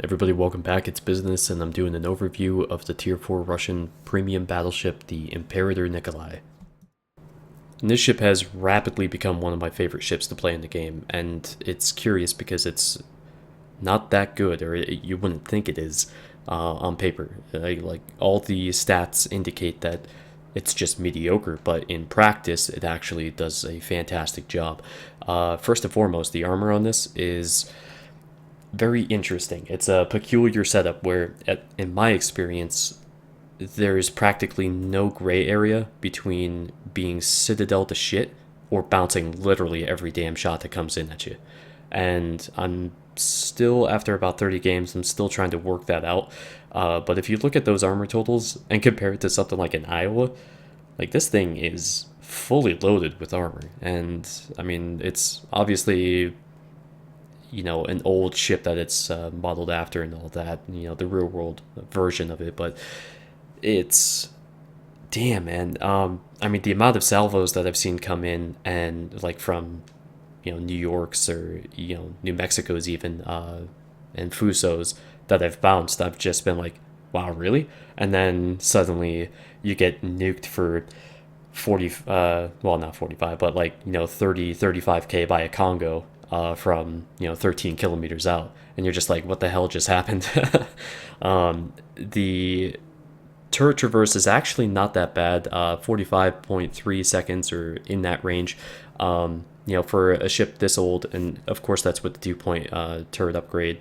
Everybody, welcome back. It's Business, and I'm doing an overview of the Tier 4 Russian premium battleship, the Imperator Nikolai. And this ship has rapidly become one of my favorite ships to play in the game, and it's curious because it's not that good, or you wouldn't think it is on paper. Like all the stats indicate that it's just mediocre, but in practice, it actually does a fantastic job. First and foremost, the armor on this is very interesting. It's a peculiar setup where, in my experience, there's practically no gray area between being citadel to shit or bouncing literally every damn shot that comes in at you. And I'm still, after about 30 games, I'm still trying to work that out. But if you look at those armor totals and compare it to something like an Iowa, like this thing is fully loaded with armor. And I mean, it's obviously an old ship that it's modeled after and all that, the real world version of it. But it's damn, man. I mean, the amount of salvos that I've seen come in and like from New York's or New Mexico's even and Fuso's that I've bounced, I've just been like, wow, really? And then suddenly you get nuked for 40 well, not 45, but like 30 35k by a Congo from 13 kilometers out, and you're just like, what the hell just happened? The turret traverse is actually not that bad, 45.3 seconds or in that range. For a ship this old, and of course that's with the 2-point turret upgrade.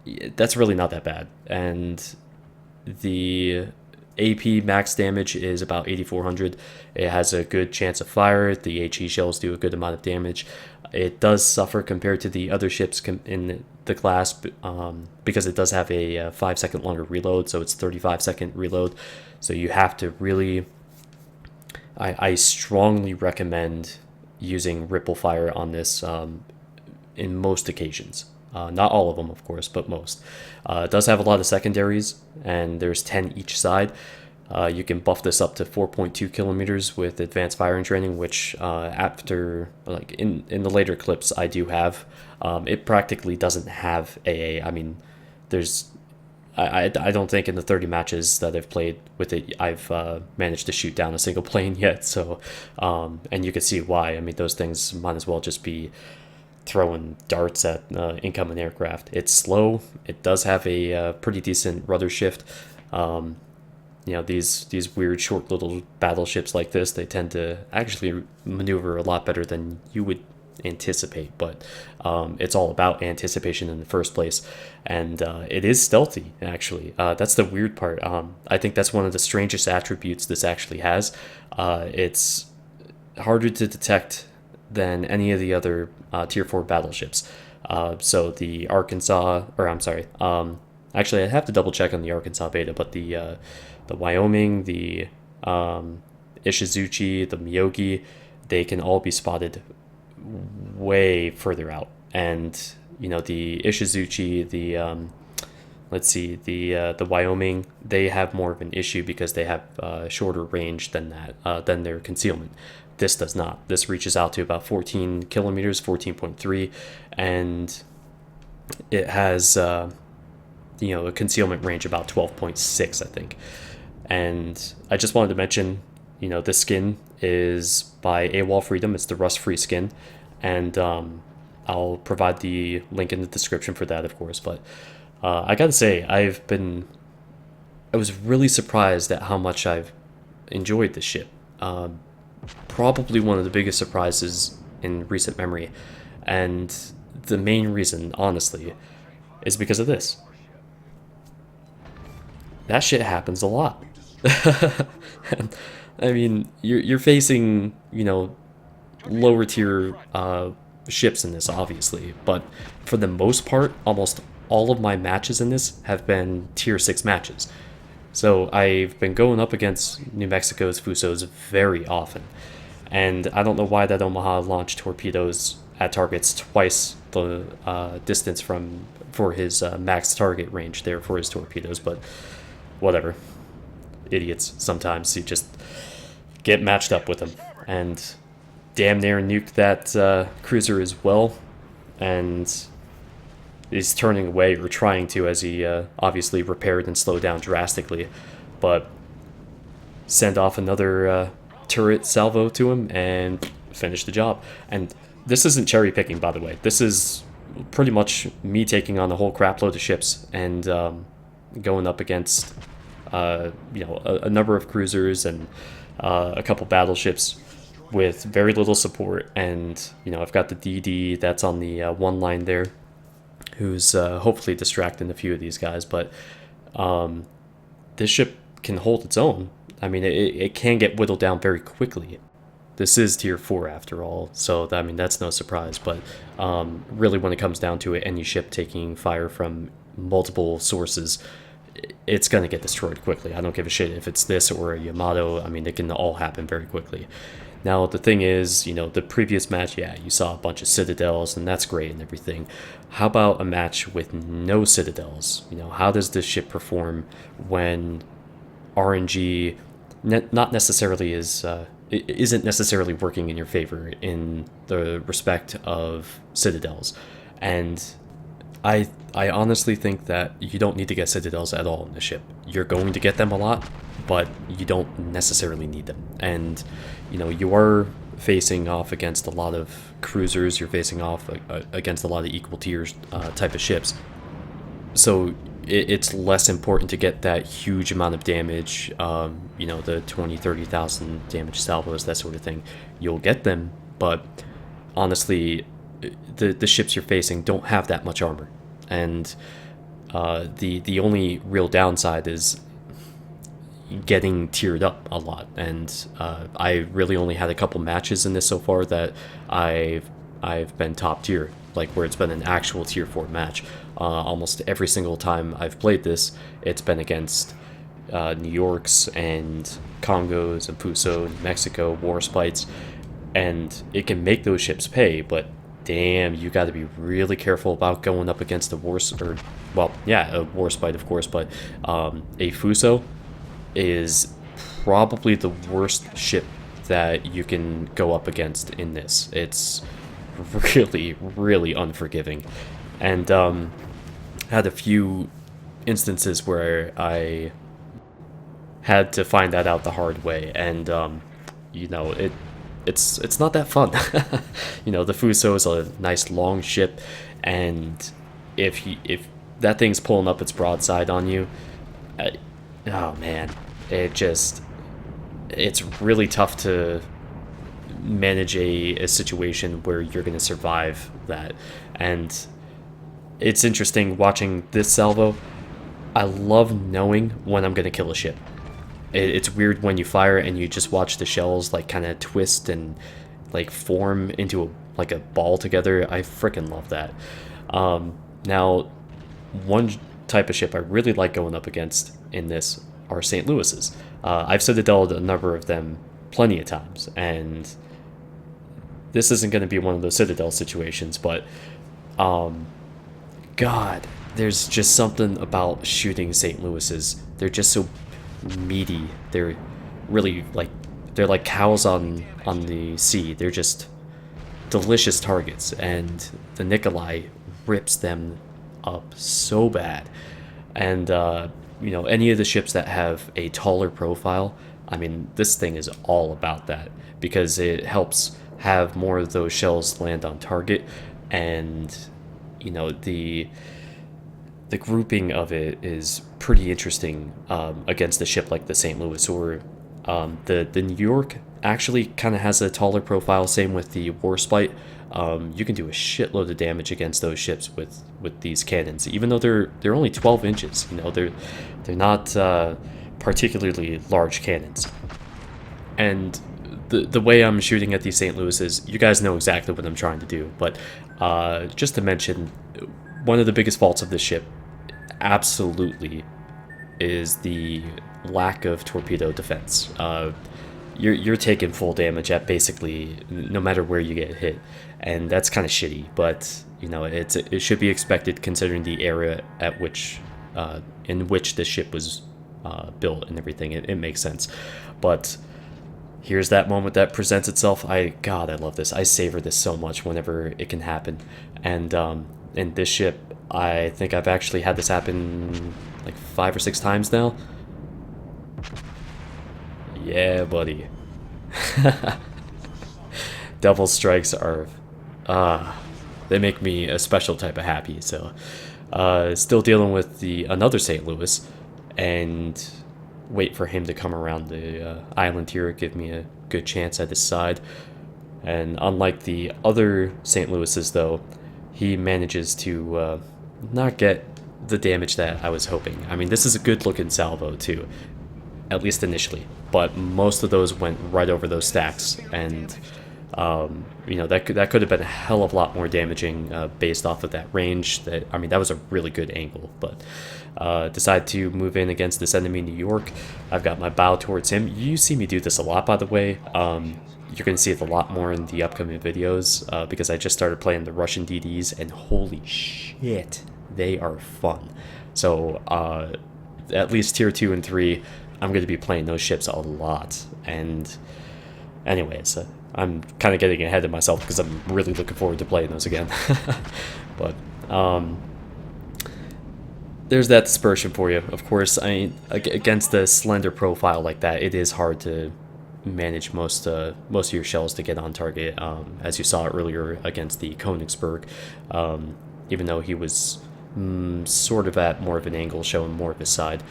That's really not that bad. And the AP max damage is about 8,400. It has a good chance of fire. The HE shells do a good amount of damage. It does suffer compared to the other ships in the class because it does have a 5-second longer reload, so it's 35-second reload. So you have to really... I strongly recommend using ripple fire on this in most occasions. Not all of them, of course, but most. It does have a lot of secondaries, and there's 10 each side. You can buff this up to 4.2 kilometers with advanced firing training, which after, like in the later clips, I do have. It practically doesn't have AA. I mean, I don't think in the 30 matches that I've played with it, I've managed to shoot down a single plane yet. So, and you can see why. I mean, those things might as well just be throwing darts at incoming aircraft. It's slow. It does have a pretty decent rudder shift. These weird short little battleships like this, they tend to actually maneuver a lot better than you would anticipate. But it's all about anticipation in the first place, and it is stealthy. Actually, that's the weird part. I think that's one of the strangest attributes this actually has. It's harder to detect than any of the other Tier 4 battleships. So the Arkansas, or I'm sorry, actually I have to double check on the Arkansas beta, but the Wyoming, the Ishizuchi, the Miyogi, they can all be spotted way further out. And the Ishizuchi, the the Wyoming, they have more of an issue because they have shorter range than than their concealment. This does not. This reaches out to about 14 kilometers, 14.3, and it has a concealment range about 12.6, I think. And I just wanted to mention, this skin is by AWOL Freedom. It's the rust-free skin, and I'll provide the link in the description for that, of course. But I gotta say, I was really surprised at how much I've enjoyed this ship. Probably one of the biggest surprises in recent memory, and the main reason, honestly, is because of this. That shit happens a lot. I mean, you're facing lower tier ships in this, obviously, but for the most part, almost all of my matches in this have been tier 6 matches. So I've been going up against New Mexico's Fusos very often, and I don't know why that Omaha launched torpedoes at targets twice the distance for his max target range there for his torpedoes, but whatever. Idiots sometimes. You just get matched up with them, and damn near nuke that cruiser as well. And he's turning away, or trying to, as he obviously repaired and slowed down drastically. But send off another turret salvo to him and finish the job. And this isn't cherry picking, by the way. This is pretty much me taking on a whole crapload of ships and going up against a number of cruisers and a couple battleships with very little support. And I've got the DD that's on the one line there, who's hopefully distracting a few of these guys. But this ship can hold its own. I mean, it can get whittled down very quickly. This is tier 4 after all, so I mean, that's no surprise. But really, when it comes down to it, any ship taking fire from multiple sources, it's going to get destroyed quickly. I don't give a shit if it's this or a Yamato. I mean, it can all happen very quickly. Now, the thing is, the previous match, yeah, you saw a bunch of citadels, and that's great and everything. How about a match with no citadels? How does this ship perform when RNG not necessarily isn't necessarily working in your favor in the respect of citadels? And I honestly think that you don't need to get citadels at all in the ship. You're going to get them a lot, but you don't necessarily need them. And you are facing off against a lot of cruisers. You're facing off against a lot of equal tiers type of ships. So it's less important to get that huge amount of damage, the 20, 30,000 damage salvos, that sort of thing. You'll get them, but honestly, the ships you're facing don't have that much armor. And the only real downside is getting tiered up a lot. And I really only had a couple matches in this so far that I've been top tier, like where it's been an actual tier 4 match. Almost every single time I've played this, it's been against New Yorks and Congos and Puso and Mexico, Warspites, and it can make those ships pay, but damn, you got to be really careful about going up against a Warspite, of course, but a Fuso is probably the worst ship that you can go up against in this. It's really, really unforgiving. And had a few instances where I had to find that out the hard way, and it's not that fun. The Fuso is a nice long ship, and if that thing's pulling up its broadside on you, oh man, it's really tough to manage a situation where you're going to survive that. And it's interesting watching this salvo. I love knowing when I'm going to kill a ship. It's weird when you fire and you just watch the shells like kind of twist and like form into a ball together. I freaking love that. Now, one type of ship I really like going up against in this are St. Louis's. I've citadeled a number of them plenty of times, and this isn't going to be one of those citadel situations, but God, there's just something about shooting St. Louis's. They're just so meaty. They're really they're like cows on the sea. They're just delicious targets, and the Nikolai rips them up so bad. And any of the ships that have a taller profile, I mean, this thing is all about that, because it helps have more of those shells land on target. And the grouping of it is pretty interesting against a ship like the St. Louis, or the New York actually kind of has a taller profile. Same with the Warspite. You can do a shitload of damage against those ships with these cannons, even though they're only 12 inches. They're not particularly large cannons. And the way I'm shooting at these St. Louis's, you guys know exactly what I'm trying to do. But just to mention, one of the biggest faults of this ship absolutely is the lack of torpedo defense. You're taking full damage at basically no matter where you get hit, and that's kind of shitty. But it should be expected considering the era at which in which this ship was built and everything. It makes sense. But here's that moment that presents itself. I love this. I savor this so much whenever it can happen. And in this ship, I think I've actually had this happen like 5 or 6 times now. Yeah, buddy. Devil strikes are, they make me a special type of happy. So, still dealing with the another St. Louis, and wait for him to come around the island here, give me a good chance at his side. And unlike the other St. Louis's, though, he manages to not get the damage that I was hoping. I mean, this is a good-looking salvo, too, at least initially. But most of those went right over those stacks, and you know, that could have been a hell of a lot more damaging based off of that range. That that was a really good angle, but decide to move in against this enemy New York. I've got my bow towards him. You see me do this a lot, by the way. You're going to see it a lot more in the upcoming videos because I just started playing the Russian DDs, and holy shit, they are fun. So at least tier 2 and 3, I'm going to be playing those ships a lot. And anyways, I'm kind of getting ahead of myself because I'm really looking forward to playing those again. But there's that dispersion for you. Of course, against a slender profile like that, it is hard to manage most of your shells to get on target, as you saw earlier against the Königsberg, even though he was sort of at more of an angle, showing more of his side.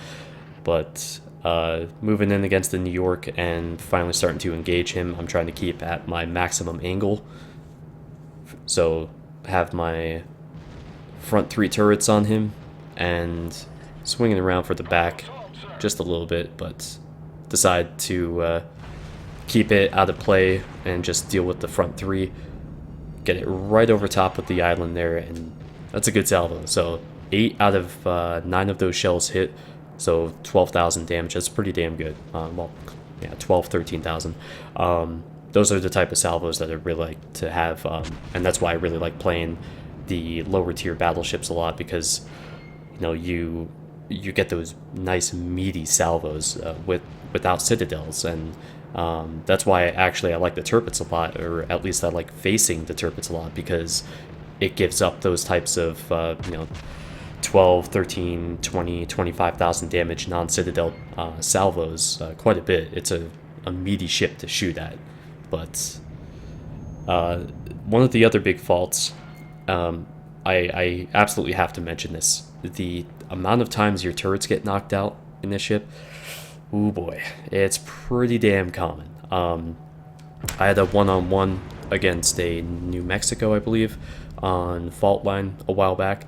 But moving in against the New York and finally starting to engage him, I'm trying to keep at my maximum angle, so have my front 3 turrets on him and swinging around for the back just a little bit, but decide to keep it out of play and just deal with the front 3, get it right over top of the island there, and that's a good salvo. So 8 out of 9 of those shells hit, so 12,000 damage. That's pretty damn good. Well, yeah, 12, 13,000. Those are the type of salvos that I really like to have, and that's why I really like playing the lower tier battleships a lot, because you get those nice meaty salvos without citadels, and that's why I like the turrets a lot, or at least I like facing the turrets a lot, because it gives up those types of 12, 13, 20, 25,000 damage non-citadel salvos quite a bit. It's a meaty ship to shoot at. But one of the other big faults, I absolutely have to mention this, the amount of times your turrets get knocked out in this ship, oh boy, it's pretty damn common. I had a one-on-one against a New Mexico, I believe, on fault line a while back,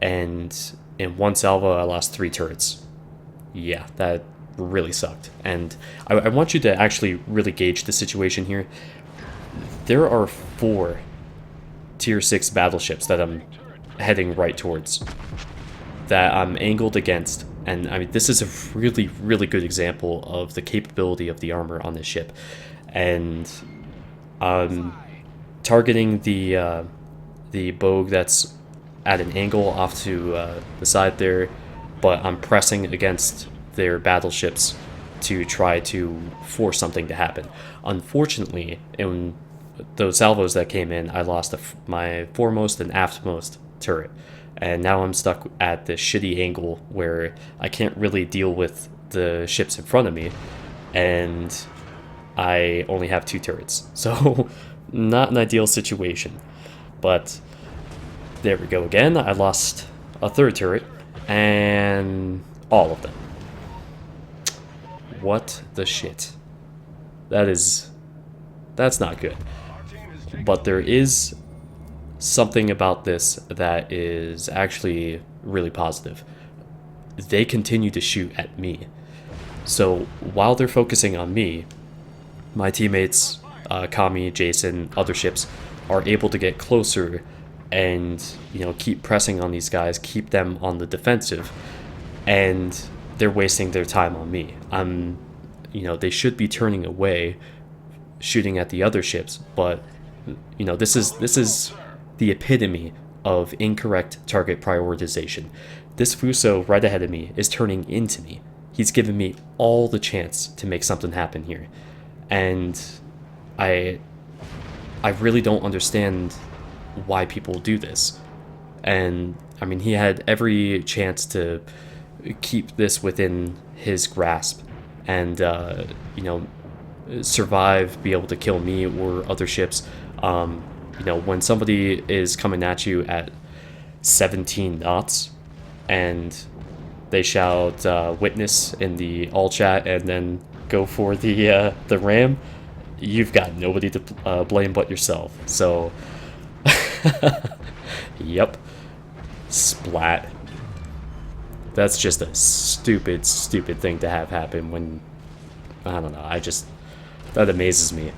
and in one salvo I lost 3 turrets. Yeah, that really sucked. And I want you to actually really gauge the situation here. There are 4 tier 6 battleships that I'm heading right towards, that I'm angled against, and this is a really, really good example of the capability of the armor on this ship. And targeting the bogue that's at an angle off to the side there, but I'm pressing against their battleships to try to force something to happen. Unfortunately, in those salvos that came in, I lost my foremost and aftmost turret, and now I'm stuck at this shitty angle where I can't really deal with the ships in front of me, and I only have 2 turrets, so not an ideal situation. But there we go again. I lost a 3rd turret, and all of them. What the shit? That's not good. But there is something about this that is actually really positive. They continue to shoot at me. So while they're focusing on me, my teammates, Kami, Jason, other ships, are able to get closer and keep pressing on these guys, keep them on the defensive, and they're wasting their time on me. They should be turning away, shooting at the other ships, but this is the epitome of incorrect target prioritization. This Fuso right ahead of me is turning into me. He's given me all the chance to make something happen here, and I really don't understand why people do this. And I mean, he had every chance to keep this within his grasp and, survive, be able to kill me or other ships. When somebody is coming at you at 17 knots and they shout witness in the all chat and then go for the ram, you've got nobody to blame but yourself. So, yep, splat. That's just a stupid thing to have happen when, I don't know, that amazes me.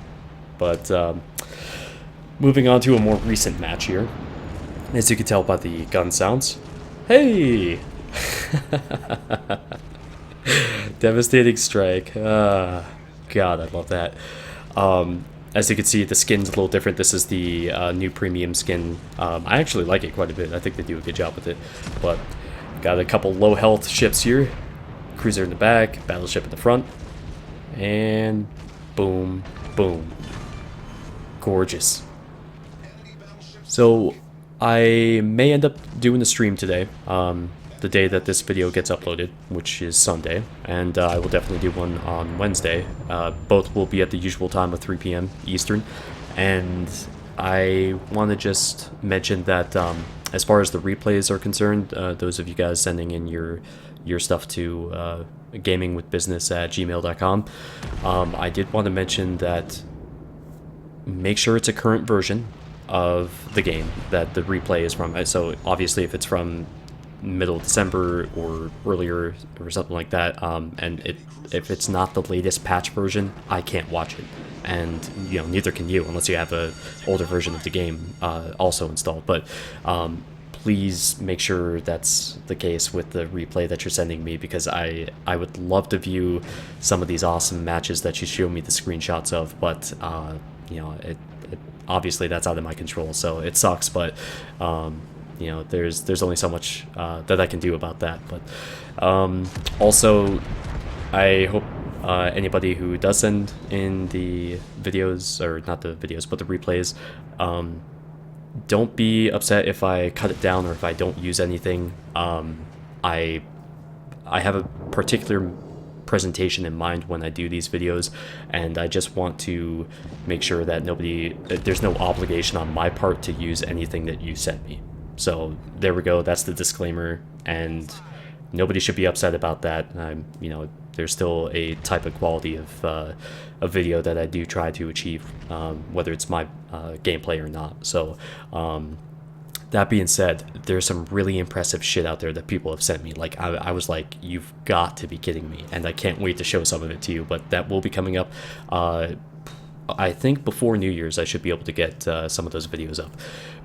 But moving on to a more recent match here, as you can tell by the gun sounds. Hey! Devastating strike. God, I love that. As you can see, the skin's a little different. This is the new premium skin. I actually like it quite a bit. I think they do a good job with it. But got a couple low health ships here. Cruiser in the back, battleship in the front. And boom, boom. Gorgeous. So I may end up doing a stream today, the day that this video gets uploaded, which is Sunday, and I will definitely do one on Wednesday. Both will be at the usual time of 3 p.m. Eastern, and I want to just mention that as far as the replays are concerned, those of you guys sending in your stuff to gamingwithbusiness@gmail.com, I did want to mention that make sure it's a current version of the game that the replay is from. So obviously if it's from middle of December or earlier or something like that, and if it's not the latest patch version, I can't watch it, and neither can you unless you have a older version of the game also installed. But please make sure that's the case with the replay that you're sending me, because I would love to view some of these awesome matches that you show me the screenshots of, but obviously that's out of my control, so it sucks, but there's only so much that I can do about that. But also, I hope anybody who does send in the videos, or not the videos, but the replays, don't be upset if I cut it down or if I don't use anything. I have a particular presentation in mind when I do these videos, and I just want to make sure that there's no obligation on my part to use anything that you sent me. So there we go, that's the disclaimer, and nobody should be upset about that. There's still a type of quality of a video that I do try to achieve, whether it's my gameplay or not. So that being said, there's some really impressive shit out there that people have sent me. Like, I was like, you've got to be kidding me, and I can't wait to show some of it to you. But that will be coming up. I think before New Year's I should be able to get some of those videos up.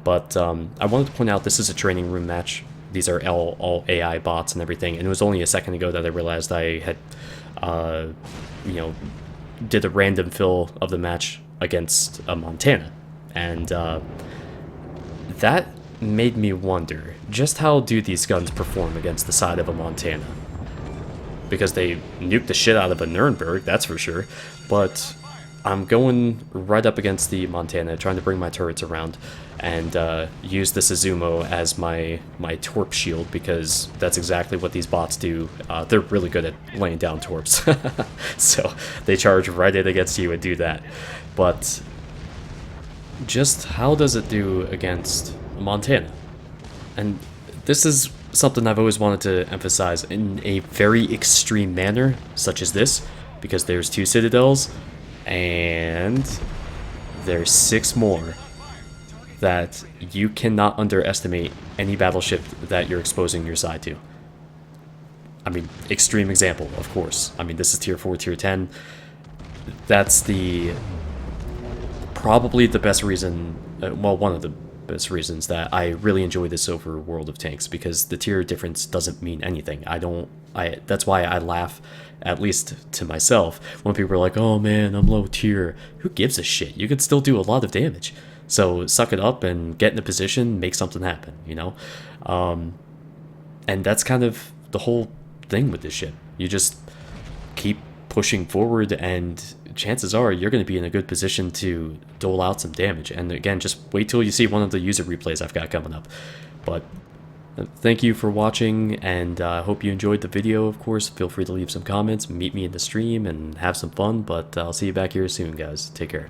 But I wanted to point out, this is a training room match. These are all AI bots and everything, and it was only a second ago that I realized I had did a random fill of the match against a Montana, and that made me wonder, just how do these guns perform against the side of a Montana? Because they nuked the shit out of a Nuremberg, that's for sure. But I'm going right up against the Montana, trying to bring my turrets around, and use the Suzumo as my torp shield, because that's exactly what these bots do. They're really good at laying down torps. So they charge right in against you and do that. But just how does it do against Montana? And this is something I've always wanted to emphasize in a very extreme manner, such as this, because there's 2 citadels, and there's 6 more, that you cannot underestimate any battleship that you're exposing your side to. I mean, extreme example, of course. I mean, this is tier 4, tier 10. That's probably the best reason, one of the best reasons that I really enjoy this over World of Tanks, because the tier difference doesn't mean anything. That's why I laugh, at least to myself, when people are like, oh man, I'm low tier. Who gives a shit? You could still do a lot of damage. So suck it up and get in a position, make something happen, and that's kind of the whole thing with this ship. You just keep pushing forward, and chances are you're going to be in a good position to dole out some damage. And again, just wait till you see one of the user replays I've got coming up. But Thank you for watching, and I hope you enjoyed the video. Of course, feel free to leave some comments, meet me in the stream, and have some fun, but I'll see you back here soon, guys. Take care.